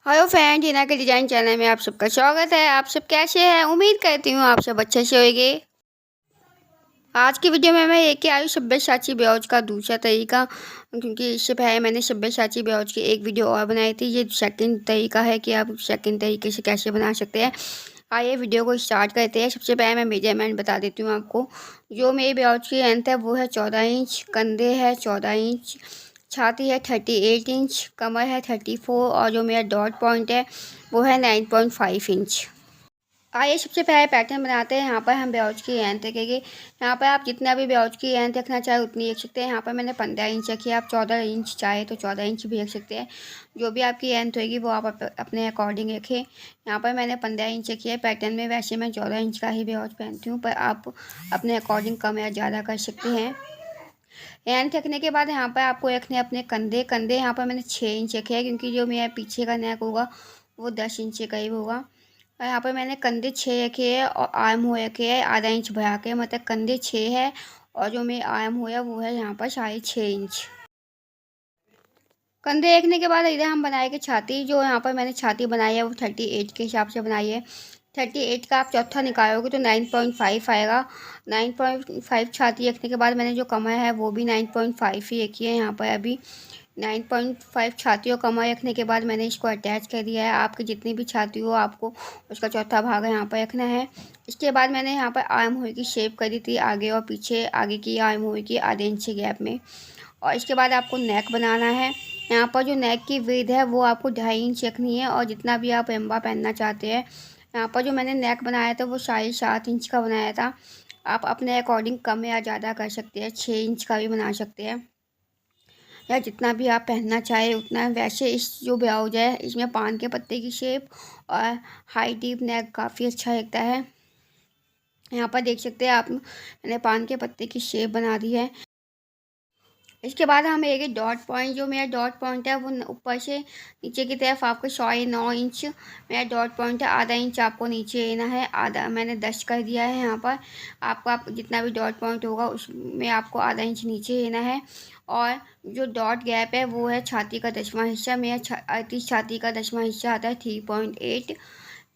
Hello friend, Hina के design channel में आप सबका स्वागत है। आप सब कैसे हैं? उम्मीद करती हूँ आप सब अच्छे से होंगे। आज की वीडियो में मैं लेके आई हूँ सब्यसाची ब्लाउज का दूसरा तरीका, क्योंकि इससे पहले मैंने सब्यसाची ब्लाउज की एक वीडियो और बनाई थी। ये सेकंड तरीका है कि आप सेकंड तरीके से कैसे बना सकते हैं। आइए वीडियो को स्टार्ट करते हैं। सबसे पहले मैं मेजरमेंट बता देती हूँ आपको। जो मेरी ब्लाउज की लेंथ है वो है 14 इंच, कंधे है 14 इंच, छाती है 38 इंच, कमर है 34 और जो मेरा डॉट पॉइंट है वो है 9.5 इंच। आइए सबसे पहले पैटर्न बनाते हैं। यहाँ पर हम ब्लाउज की लेंथ रखेंगे। यहाँ पर आप जितना भी ब्लाउज की लेंथ रखना चाहे उतनी रख सकते हैं। यहाँ पर मैंने 15 इंच रखी है। आप 14 इंच चाहे तो 14 इंच भी रख सकते हैं। जो भी आपकी लेंथ होगी वो आप अपने अकॉर्डिंग रखें। यहाँ पर मैंने 15 इंच रखी है। पैटर्न में वैसे मैं 14 इंच का ही ब्लाउज पहनती हूँ, पर आप अपने अकॉर्डिंग कम या ज़्यादा कर सकते हैं। लेंथ रखने के बाद यहाँ पर आपको रखने अपने कंधे। यहाँ पर मैंने 6 इंच रखे हैं, क्योंकि जो मेरा पीछे का नेक होगा वो 10 इंच के करीब होगा। और यहाँ पर मैंने कंधे 6 रखे हैं और आर्म हो रखे हैं आधा इंच बढ़ा के, मतलब कंधे 6 है और जो मेरे आर्म हो है वो है यहाँ पर 6.5 इंच। कंधे रखने के बाद इधर हम बनाएंगे छाती। जो यहाँ पर मैंने छाती बनाई है वो 38 के हिसाब से बनाई है। 38 का आप चौथा निकालोगे तो 9.5 आएगा। 9.5 छाती रखने के बाद मैंने जो कमर है वो भी 9.5 ही रखी है। यहाँ पर अभी 9.5 छाती और कमर रखने के बाद मैंने इसको अटैच कर दिया है। आपकी जितनी भी छाती हो आपको उसका चौथा भाग यहाँ पर रखना है। इसके बाद मैंने यहाँ पर आर्म होल की शेप करी थी, आगे और पीछे। आगे की आर्म होल की आधे इंच गैप में। और इसके बाद आपको नेक बनाना है। यहाँ पर जो नेक की विड्थ है वो आपको 2.5 इंच रखनी है, और जितना भी आप लंबा पहनना चाहते हैं। यहाँ पर जो मैंने नेक बनाया था वो 7.5 इंच का बनाया था। आप अपने अकॉर्डिंग कम या ज़्यादा कर सकते हैं, 6 इंच का भी बना सकते हैं, या जितना भी आप पहनना चाहे उतना। वैसे इस जो ब्लाउज है इसमें पान के पत्ते की शेप और हाई डीप नेक काफ़ी अच्छा लगता है। यहाँ पर देख सकते हैं आप, मैंने पान के पत्ते की शेप बना दी है। इसके बाद हम एक डॉट पॉइंट, जो मेरा डॉट पॉइंट है वो ऊपर से नीचे की तरफ आपको 9.25 इंच मेरा डॉट पॉइंट है। आधा इंच आपको नीचे लेना है, आधा मैंने 10 कर दिया है। यहाँ पर आपको आप जितना भी डॉट पॉइंट होगा उसमें आपको आधा इंच नीचे लेना है। और जो डॉट गैप है वो है छाती का 10वां हिस्सा। मेरा 38 छाती का 10वां हिस्सा आता है 3.8।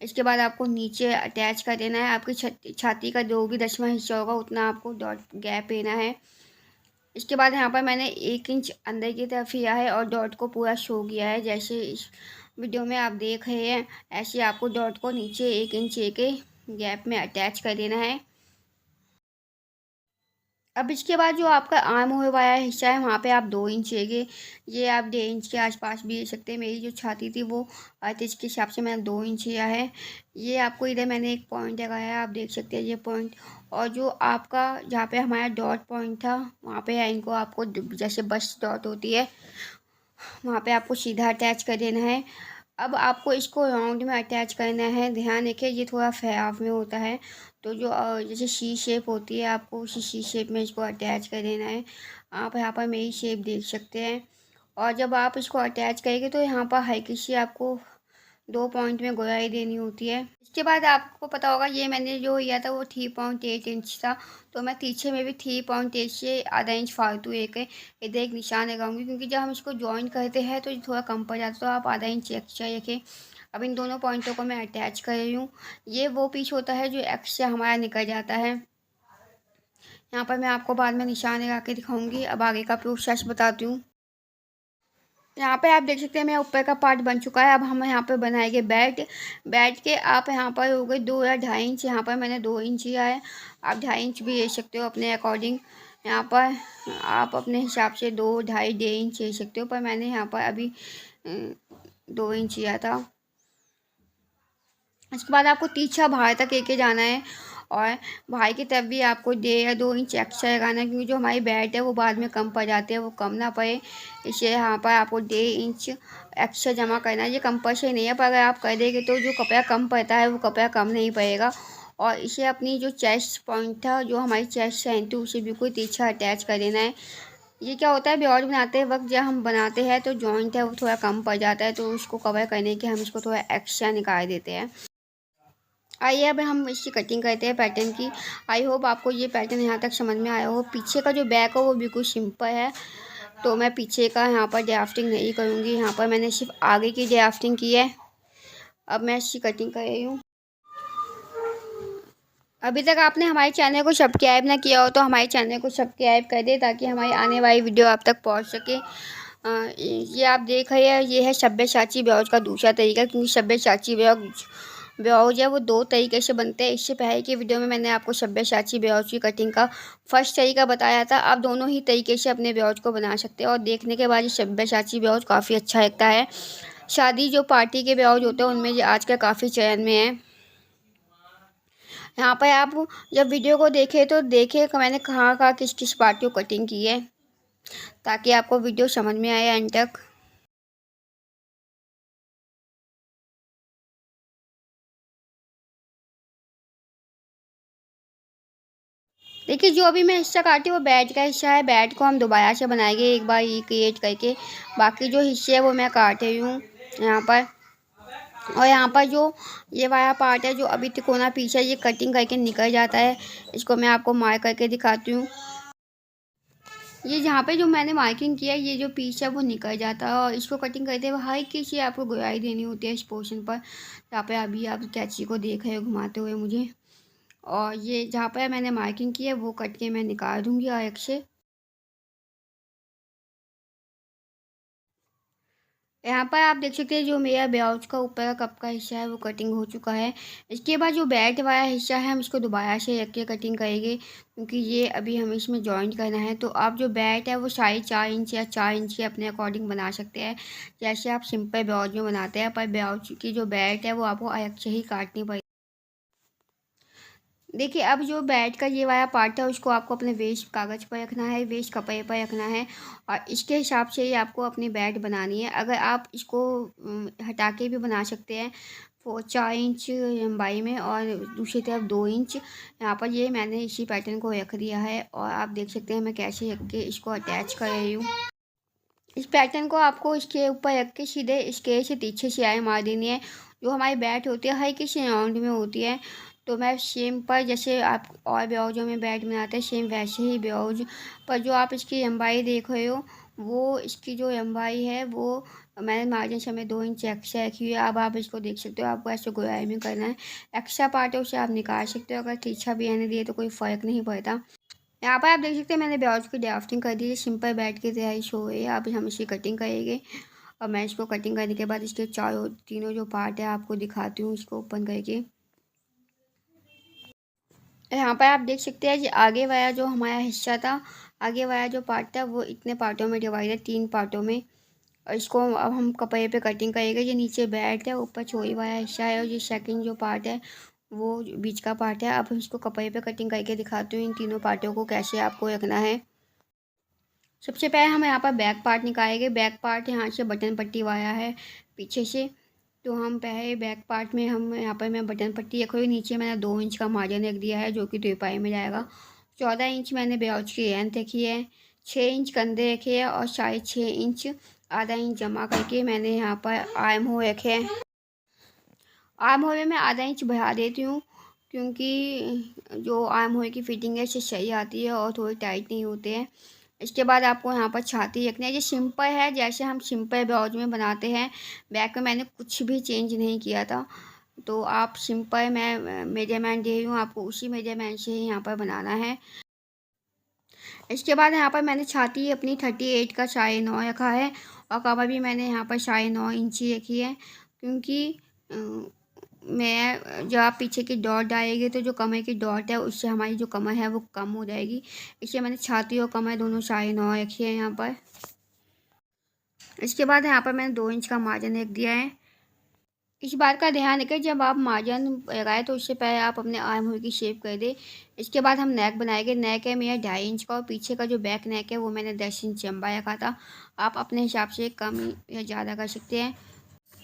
इसके बाद आपको नीचे अटैच कर देना है। आपकी छाती का जो भी 10वां हिस्सा होगा उतना आपको डॉट गैप लेना है। इसके बाद यहाँ पर मैंने 1 इंच अंदर की तरफ लिया है और डॉट को पूरा शो किया है। जैसे इस वीडियो में आप देख रहे हैं ऐसे आपको डॉट को नीचे 1 इंच के गैप में अटैच कर देना है। अब इसके बाद जो आपका आर्म होल वाला हिस्सा है वहाँ पे आप 2 इंच लेंगे। ये आप 1.5 इंच के आसपास भी ले सकते हैं। मेरी जो छाती थी वो 38 के हिसाब से मैंने 2 इंच लिया है। ये आपको इधर मैंने एक पॉइंट लगाया है, आप देख सकते हैं ये पॉइंट। और जो आपका जहाँ पे हमारा डॉट पॉइंट था वहाँ पे इनको आपको जैसे बस डॉट होती है वहाँ पे आपको सीधा अटैच कर देना है। अब आपको इसको राउंड में अटैच करना है। ध्यान रखिए ये थोड़ा फैलाव में होता है, तो जो जैसे सी शेप होती है आपको उसी सी शेप में इसको अटैच कर देना है। आप यहाँ पर मेरी शेप देख सकते हैं। और जब आप इसको अटैच करेंगे तो यहाँ पर हल्की सी आपको 2 पॉइंट में गोलाई देनी होती है। इसके बाद आपको पता होगा ये मैंने जो लिया था वो 3.8 इंच था, तो मैं पीछे में भी 3.8 से आधा इंच फालतू एक इधर एक निशान लगाऊंगी, क्योंकि जब हम इसको जॉइन करते हैं तो थोड़ा कम पड़ जाता है, तो आप आधा इंच एक्स्ट्रा रखें। अब इन दोनों पॉइंटों को मैं अटैच कर रही हूँ। ये वो पीस होता है जो एक्स्ट्रा हमारा निकल जाता है। यहाँ पर मैं आपको बाद में निशान लगा के दिखाऊंगी। अब आगे का प्रोसेस बताती हूँ। यहाँ पे आप देख सकते हैं मेरा ऊपर का पार्ट बन चुका है। अब हम यहाँ पे बनाएंगे बेल्ट। बेल्ट के आप यहाँ पर हो गए 2 या 2.5 इंच। यहाँ पर मैंने 2 इंच लिया है, आप 2.5 इंच भी ले सकते हो अपने अकॉर्डिंग। यहाँ पर आप अपने हिसाब से 2, 2.5, 1.5 इंच ले सकते हो, पर मैंने यहाँ पर अभी 2 इंच लिया था। इसके बाद आपको तिरछा बाहर तक लेके जाना है, और भाई की तरफ भी आपको 1.5 या 2 इंच एक्स्ट्रा लगाना है, क्योंकि जो हमारी बेल्ट है वो बाद में कम पड़ जाती है, वो कम ना पड़े इसलिए यहाँ पर आपको 1.5 इंच एक्स्ट्रा जमा करना है। ये कंपल्सरी नहीं है, पर अगर आप कर देंगे तो जो कपड़ा कम पड़ता है वो कपड़ा कम नहीं पड़ेगा। और इसे अपनी जो चेस्ट पॉइंट था, जो हमारी चेस्ट सेंटर, उसे बिल्कुल तिरछा अटैच कर देना है। ये क्या होता है ब्लाउज बनाते वक्त जब हम बनाते हैं तो जॉइंट है वो थोड़ा कम पड़ जाता है, तो उसको कवर करने के हम इसको थोड़ा एक्स्ट्रा निकाल देते हैं। आइए अब हम इसकी कटिंग करते हैं पैटर्न की। आई होप आपको ये पैटर्न यहाँ तक समझ में आया हो। पीछे का जो बैक हो वो बिल्कुल सिंपल है, तो मैं पीछे का यहाँ पर ड्राफ्टिंग नहीं करूँगी। यहाँ पर मैंने सिर्फ आगे की ड्राफ्टिंग की है। अब मैं इसकी कटिंग कर रही हूँ। अभी तक आपने हमारे चैनल को सब्सक्राइब ना किया हो तो हमारे चैनल को सब्सक्राइब कर दे, ताकि हमारी आने वाली वीडियो आप तक पहुंच सके। ये आप देख रहे हैं, ये है सब्यसाची ब्लाउज का दूसरा तरीका, क्योंकि सब्यसाची ब्लाउज है वो दो तरीके से बनते हैं। इससे पहले की वीडियो में मैंने आपको सब्यसाची ब्लाउज की कटिंग का फर्स्ट तरीका बताया था। आप दोनों ही तरीके से अपने ब्लाउज को बना सकते हैं, और देखने के बाद ये सब्यसाची ब्लाउज काफ़ी अच्छा लगता है। शादी जो पार्टी के ब्लाउज होते हैं उनमें ये आजकल काफ़ी चलन में है। यहाँ पर आप जब वीडियो को देखें तो देखें मैंने कहाँ कहाँ किस किस पार्ट को कटिंग की है, ताकि आपको वीडियो समझ में आए एंड तक। देखिए, जो अभी मैं हिस्सा काटी वो बैट का हिस्सा है। बैट को हम दोबारा से बनाएंगे एक बार ये क्रिएट करके। बाकी जो हिस्से है वो मैं काट रही हूँ यहाँ पर। और यहाँ पर जो ये वाला पार्ट है जो अभी तिकोना पीछे ये कटिंग करके निकल जाता है, इसको मैं आपको मार्क करके दिखाती हूँ। ये जहाँ पे जो मैंने मार्किंग किया है, ये जो पीस है वो निकल जाता है, और इसको कटिंग करते हुए हर किसी आपको गुराई देनी होती है इस पोर्शन पर, जहाँ पे अभी आप कैंची को देख रहे हो घुमाते हुए मुझे। और ये जहाँ पर मैंने मार्किंग की है वो कट के मैं निकाल दूँगी अलग से। यहाँ पर आप देख सकते हैं जो मेरा ब्लाउज का ऊपर का कप का हिस्सा है वो कटिंग हो चुका है। इसके बाद जो बैक वाला हिस्सा है हम इसको दोबारा से रख के कटिंग करेंगे, क्योंकि ये अभी हमें इसमें जॉइंट करना है। तो आप जो बैट है वो 4.5 इंच या 4 इंच के अपने अकॉर्डिंग बना सकते हैं, जैसे आप सिंपल ब्लाउज में बनाते हैं। पर ब्लाउज की जो बैट है वो आपको अलग से ही काटनी पड़ेगी। देखिए, अब जो बैट का ये वाला पार्ट है उसको आपको अपने वेस्ट कागज़ पर रखना है, वेस्ट कपड़े पर रखना है, और इसके हिसाब से ही आपको अपनी बैट बनानी है। अगर आप इसको हटा के भी बना सकते हैं 4 इंच लंबाई में, और दूसरी तरफ 2 इंच। यहाँ पर ये मैंने इसी पैटर्न को रख दिया है, और आप देख सकते हैं मैं कैसे रख के इसको अटैच कर रही हूँ। इस पैटर्न को आपको इसके ऊपर रख के सीधे इसके से पीछे सिलाई मार देनी है। जो हमारी बैट होती है हर किसी राउंड में होती है। तो मैं सेम पर जैसे आप और ब्लाउजों में बैट बनाते हैं सेम वैसे ही ब्लाउज पर जो आप इसकी लंबाई देख रहे हो, वो इसकी जो लंबाई है वो मैंने मार्जिन से हमें 2 इंच एक्स्ट्रा रखी हुई है। अब आप इसको देख सकते हो, आपको ऐसे गोलाई में करना है। एक्स्ट्रा पार्ट है उसे आप निकाल सकते हो, अगर तिरछा भी आने दिए तो कोई फ़र्क नहीं पड़ता। यहाँ पर आप देख सकते हैं मैंने ब्लाउज की ड्राफ्टिंग कर दी है, सिंपल बैठ के तैयारी शो है। अब हम इसकी कटिंग करेंगे, और मैं इसको कटिंग करने के बाद इसके चारों तीनों जो पार्ट है आपको दिखाती हूँ इसको ओपन करके। यहाँ पर आप देख सकते हैं कि आगे वाला जो हमारा हिस्सा था, आगे वाला जो पार्ट था वो इतने पार्टों में डिवाइड है, 3 पार्टों में। और इसको अब हम कपड़े पे कटिंग करेंगे। ये नीचे बैठ है, ऊपर चोरी वाला हिस्सा है, और ये सेकंड जो पार्ट है वो बीच का पार्ट है। अब हम इसको कपड़े पे कटिंग करके दिखाती हूँ इन तीनों पार्टों को कैसे आपको रखना है। सबसे पहले हम यहाँ पर बैक पार्ट निकालेंगे। बैक पार्ट यहाँ से बटन पट्टी वाला है पीछे से, तो हम पहले बैक पार्ट में हम यहाँ पर मैं बटन पट्टी रखी हुई। नीचे मैंने 2 इंच का मार्जिन रख दिया है जो कि तुरपाई में जाएगा। 14 इंच मैंने ब्लाउज की लेंथ रखी है, 6 इंच कंधे रखे हैं, और 6.5 इंच आधा इंच जमा करके मैंने यहाँ पर आर्म होल रखे हैं। आर्म होल में मैं आधा इंच बढ़ा देती हूँ, क्योंकि जो आर्म होल की फिटिंग है इससे सही आती है और थोड़ी टाइट नहीं होते हैं। इसके बाद आपको यहाँ पर छाती रखनी है। ये सिंपल है, जैसे हम सिंपल ब्लाउज में बनाते हैं। बैक में मैंने कुछ भी चेंज नहीं किया था, तो आप सिंपल मैं मेजरमेंट दे रही हूँ आपको, उसी मेजरमेंट से ही यहाँ पर बनाना है। इसके बाद यहाँ पर मैंने छाती अपनी 38 का 9.5 रखा है, और कमर भी मैंने यहाँ पर 9.5 इंच ही रखी है, क्योंकि मैं जब आप पीछे की डॉट डालेंगे तो जो कमर की डॉट है उससे हमारी जो कमर है वो कम हो जाएगी। इसलिए मैंने छाती और कमर दोनों 9.5 रखी है यहाँ पर। इसके बाद यहाँ पर मैंने 2 इंच का मार्जिन रख दिया है। इस बात का ध्यान रखें, जब आप मार्जिन लगाए तो उससे पहले आप अपने आर्म होल की शेप कर दें। इसके बाद हम नेक बनाएंगे। नेक है मेरा 2.5 इंच का, और पीछे का जो बैक नेक है वो मैंने 10 इंच लंबा रखा था। आप अपने हिसाब से कम या ज़्यादा कर सकते हैं।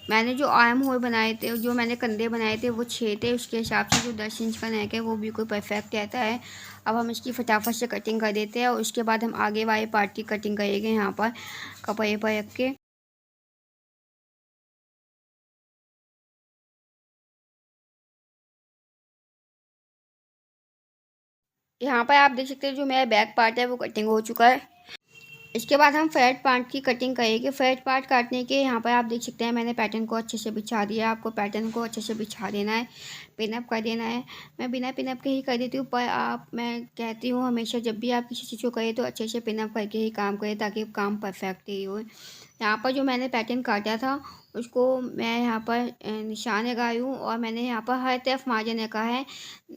मैंने जो आर्म होल बनाए थे, जो मैंने कंधे बनाए थे वो 6 थे, उसके हिसाब से जो 10 इंच का नेक है वो बिल्कुल परफेक्ट रहता है। अब हम इसकी फटाफट से कटिंग कर देते हैं, और उसके बाद हम आगे वाले पार्ट की कटिंग करेंगे यहाँ पर कपड़े पर रख के। यहाँ पर आप देख सकते हैं जो मेरा बैक पार्ट है वो कटिंग हो चुका है। इसके बाद हम फ्रंट पार्ट की कटिंग करेंगे। फ्रंट पार्ट काटने के यहाँ पर आप देख सकते हैं मैंने पैटर्न को अच्छे से बिछा दिया है। आपको पैटर्न को अच्छे से बिछा देना है, पिनअप कर देना है। मैं बिना पिनअप के ही कर देती हूँ, पर मैं कहती हूँ हमेशा जब भी आप किसी चीज़ को करें तो अच्छे से पिनअप करके ही काम करें, ताकि काम परफेक्ट ही हो। यहाँ पर जो मैंने पैटर्न काटा था उसको मैं यहाँ पर निशान लगाई हूँ, और मैंने यहाँ पर हर तरफ मार्जिन रखा है।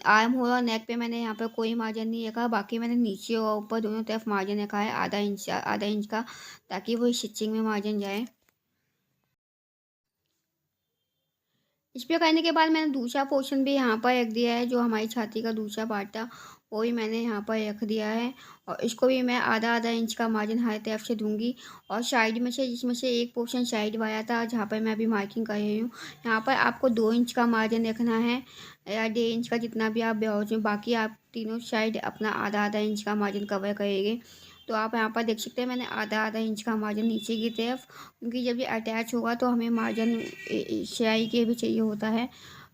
आर्म होल और नेक पे मैंने यहाँ पर कोई मार्जिन नहीं रखा, बाकी मैंने नीचे और ऊपर दोनों तरफ मार्जिन रखा है आधा इंच का, ताकि वो स्टिचिंग में मार्जिन जाए। इस पे करने के बाद मैंने दूसरा पोर्शन भी यहाँ पर रख दिया है, जो हमारी छाती का दूसरा पार्ट था वो भी मैंने यहाँ पर रख दिया है। और इसको भी मैं आधा आधा इंच का मार्जिन हर तरफ से दूंगी। और साइड में से, जिसमें से एक पोर्शन साइड वाला था जहाँ पर मैं अभी मार्किंग कर रही हूँ, यहाँ पर आपको 2 इंच का मार्जिन रखना है, या 1.5 इंच का, जितना भी आप ब्लाउज में। बाकी आप तीनों साइड अपना आधा आधा इंच का मार्जिन कवर करेंगे। तो आप यहाँ पर देख सकते हैं मैंने आधा आधा इंच का मार्जिन नीचे की तरफ, क्योंकि जब ये अटैच होगा तो हमें मार्जिन सिलाई के भी चाहिए होता है।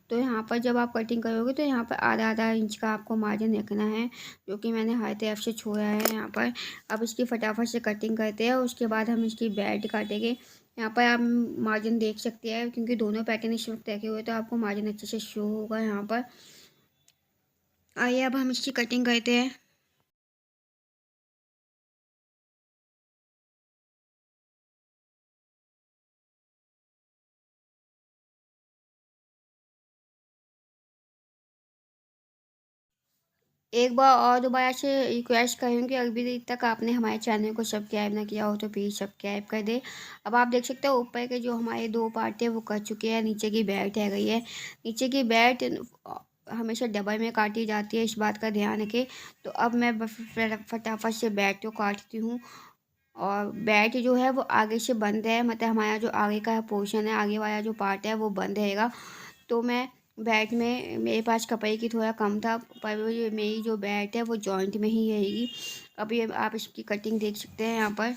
तो यहाँ पर जब आप कटिंग करोगे तो यहाँ पर आधा आधा इंच का आपको मार्जिन रखना है, जो कि मैंने हर तरफ से छोड़ा है यहाँ पर। अब इसकी फटाफट से कटिंग करते हैं, उसके बाद हम इसकी बेल्ट काटेंगे। यहाँ पर आप मार्जिन देख सकते हैं, क्योंकि दोनों पैटर्न इस वक्त रखे हुए तो आपको मार्जिन अच्छे से शो होगा यहाँ पर। आइए अब हम इसकी कटिंग करते हैं। एक बार और दोबारा से रिक्वेस्ट करूँगी, अभी तक आपने हमारे चैनल को सब्सक्राइब ना किया हो तो प्लीज़ सब्सक्राइब कर दे। अब आप देख सकते हो ऊपर के जो हमारे 2 पार्ट थे वो कर चुके हैं, नीचे की बेल्ट रह गई है। नीचे की बेल्ट हमेशा डबल में काटी जाती है, इस बात का ध्यान रखें। तो अब मैं फटाफट से बेल्ट को काटती हूँ। और बेल्ट जो है वो आगे से बंद है, मतलब हमारा जो आगे का पोर्शन है, आगे वाला जो पार्ट है वो बंद रहेगा। तो मैं बैट में, मेरे पास कपड़े की थोड़ा कम था, पर ये मेरी जो बैट है वो जॉइंट में ही रहेगी। अब ये आप इसकी कटिंग देख सकते हैं यहाँ पर।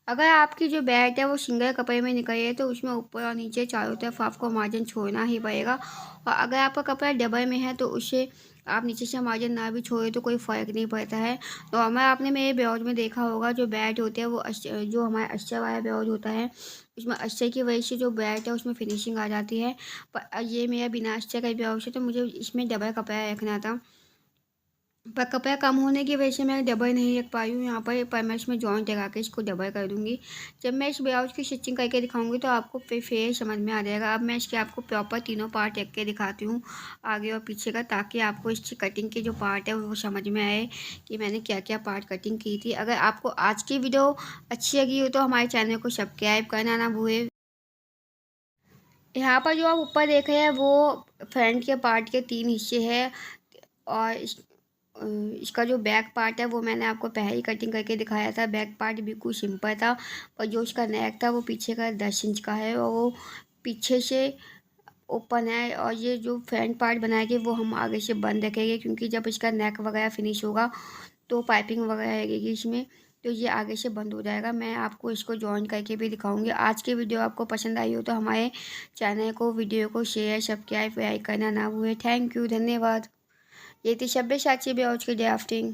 अगर आपकी जो बैट है वो सिंगल कपड़े में निकली है तो उसमें ऊपर और नीचे चारों तरफ आपको मार्जिन छोड़ना ही पड़ेगा। और अगर आपका कपड़ा डबल में है तो उसे आप नीचे से मार्जिन ना भी छोड़े तो कोई फ़र्क नहीं पड़ता है। तो हमें, आपने मेरे ब्लाउज में देखा होगा जो बैट होते हैं वो जो हमारा अस्तर वाला ब्लाउज होता है, उसमें अस्तर की वजह से जो बैट है उसमें फिनिशिंग आ जाती है। पर ये मेरा बिना अस्तर का ब्लाउज है तो मुझे इसमें डबल कपड़ा रखना था, पर कपड़ा कम होने की वजह से मैं डबल नहीं रख पाई हूँ यहाँ पर मैं इसमें जॉइंट लगा के इसको डबल कर दूँगी। जब मैं इस ब्लाउज की स्टिचिंग करके दिखाऊंगी तो आपको फिर समझ में आ जाएगा। अब मैं इसके आपको प्रॉपर तीनों पार्ट रख के दिखाती हूँ, आगे और पीछे का, ताकि आपको इसकी कटिंग की जो पार्ट है वो समझ में आए कि मैंने क्या क्या पार्ट कटिंग की थी। अगर आपको आज की वीडियो अच्छी लगी हो तो हमारे चैनल को सब्सक्राइब करना ना भूलें। यहाँ पर जो आप ऊपर देख रहे हैं वो फ्रंट के पार्ट के 3 हिस्से हैं। और इसका जो बैक पार्ट है वो मैंने आपको पहले ही कटिंग करके दिखाया था। बैक पार्ट बिल्कुल सिंपल था, पर जो इसका नेक था वो पीछे का 10 इंच का है, और वो पीछे से ओपन है। और ये जो फ्रंट पार्ट बनाएंगे वो हम आगे से बंद रखेंगे, क्योंकि जब इसका नेक वगैरह फिनिश होगा तो पाइपिंग वगैरह लगेगी इसमें, तो ये आगे से बंद हो जाएगा। मैं आपको इसको जॉइन करके भी दिखाऊंगी। आज की वीडियो आपको पसंद आई हो तो हमारे चैनल को, वीडियो को शेयर सब्सक्राइब लाइक करना ना भूलें। थैंक यू, धन्यवाद। ये थी सभ्यसाची ब्लाउज की ड्राफ्टिंग।